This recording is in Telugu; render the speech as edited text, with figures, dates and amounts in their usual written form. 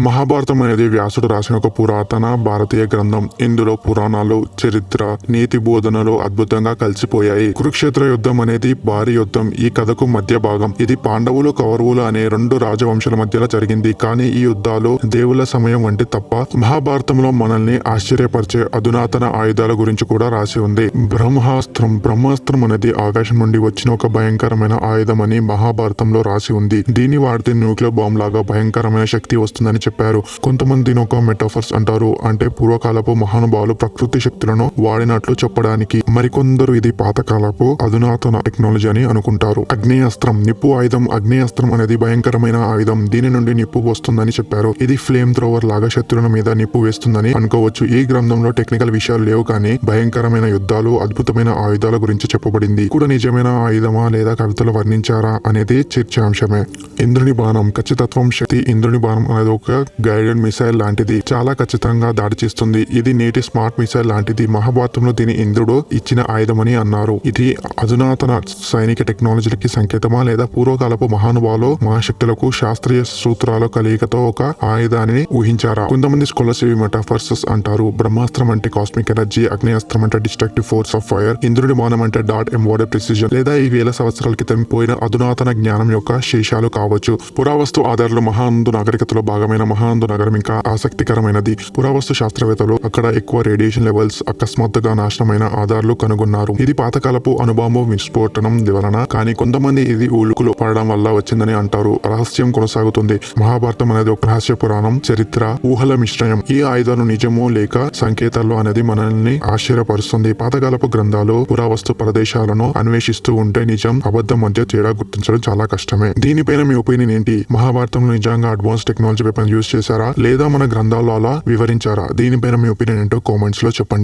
మహాభారతం అనేది వ్యాసుడు రాసిన ఒక పురాతన భారతీయ గ్రంథం. ఇందులో పురాణాలు, చరిత్ర, నీతి బోధనలు అద్భుతంగా కలిసిపోయాయి. కురుక్షేత్ర యుద్ధం అనేది భారీ యుద్ధం. ఈ కథకు మధ్య భాగం. ఇది పాండవులు, కౌరవులు అనే రెండు రాజవంశాల మధ్యలో జరిగింది. కానీ ఈ యుద్ధాలు దేవుళ్ళ సమయం వంటి తప్ప. మహాభారతంలో మనల్ని ఆశ్చర్యపరిచే అధునాతన ఆయుధాల గురించి కూడా రాసి ఉంది. బ్రహ్మాస్త్రం అనేది ఆకాశం నుండి వచ్చిన ఒక భయంకరమైన ఆయుధం అని మహాభారతంలో రాసి ఉంది. దీన్ని వాడితే న్యూక్లియర్ బాంబ్ లాగా భయంకరమైన శక్తి వస్తుందని చెప్పారు. కొంతమంది దీని ఒక మెటాఫర్స్ అంటారు, అంటే పూర్వకాలపు మహానుభావులు ప్రకృతి శక్తులను వాడినట్లు చెప్పడానికి. మరికొందరు ఇది పాతకాలపు అధునాతన టెక్నాలజీ అని అనుకుంటారు. అగ్నేయాస్త్రం, నిప్పు ఆయుధం. అగ్నేయాస్త్రం అనేది భయంకరమైన ఆయుధం. దీని నుండి నిప్పు వస్తుందని చెప్పారు. ఇది ఫ్లేమ్ థ్రోవర్ లాగా శత్రువుల మీద నిప్పు వేస్తుందని అనుకోవచ్చు. ఈ గ్రంథంలో టెక్నికల్ విషయాలు లేవు, కానీ భయంకరమైన యుద్ధాలు, అద్భుతమైన ఆయుధాల గురించి చెప్పబడింది. కూడా నిజమైన ఆయుధమా లేదా కవితలు వర్ణించారా అనేది చర్చాంశమే. ఇంద్రుని బాణం. ఖచ్చితత్వం శక్తి. ఇంద్రుని బాణం అనేది ఒక గైడెడ్ మిసైల్ లాంటిది. చాలా ఖచ్చితంగా దాడి చేస్తుంది. ఇది నేటి స్మార్ట్ మిసైల్ లాంటిది. మహాభారతంలో దీని ఇంద్రుడు ఇచ్చిన ఆయుధమని అన్నారు. ఇది అధునాతన సైనిక టెక్నాలజీలకి సంకేతమా లేదా పూర్వకాలపు మహానుభావులు మహాశక్తులకు శాస్త్రీయ సూత్రాల కలియికతో ఒక ఆయుధాన్ని ఊహించారా? కొంతమంది స్కాలర్స్ ఇవి మెటాఫర్స్ అంటారు. బ్రహ్మాస్త్రం అంటే కాస్మిక్ ఎనర్జీ, అగ్నేయాస్త్రం అంటే డిస్ట్రక్టివ్ ఫోర్స్ ఆఫ్ ఫైర్, ఇంద్రుడి బాణం అంటే డాట్ ఎంబోర్డెడ్ ప్రిసిజన్, లేదా ఈ వేల సంవత్సరాల క్రితం పోయిన అధునాతన జ్ఞానం యొక్క శేషాలు కావచ్చు. పురావస్తు ఆధారాలు. మహానందు నాగరికతలో భాగమైన మహానందు నగరం ఇంకా ఆసక్తికరమైనది. పురావస్తు శాస్త్రవేత్తలు అక్కడ ఎక్కువ రేడియేషన్ లెవెల్స్, అకస్మాత్తుగా నాశనమైన ఆధారాలు కనుగొన్నారు. ఇది పాతకాలపు అనుబాంబు విస్ఫోటనం వలన, కానీ కొంతమంది ఇది ఉల్కులు పడడం వల్ల వచ్చిందని అంటారు. రహస్యం కొనసాగుతుంది. మహాభారతం అనేది ఒక రహస్య పురాణం, చరిత్ర, ఊహల మిశ్రయం. ఈ ఆయుధాలు నిజమో లేక సంకేతాలు అనేది మనల్ని ఆశ్చర్యపరుస్తుంది. పాతకాలపు గ్రంథాలు పురావస్తు ప్రదేశాలను అన్వేషిస్తూ ఉంటే నిజం, అబద్ధం మధ్య తేడా గుర్తించడం చాలా కష్టమే. దీనిపైన మీ ఒపీనియన్ ఏంటి? మహాభారతంలో నిజంగా అడ్వాన్స్ టెక్నాలజీ వెపన్ యూజ్ చేశారా, లేదా మన గ్రంథాల్లో అలా వివరించారా? దీనిపైన మీ ఒపీనియన్ ఏంటో కామెంట్స్ లో చెప్పండి.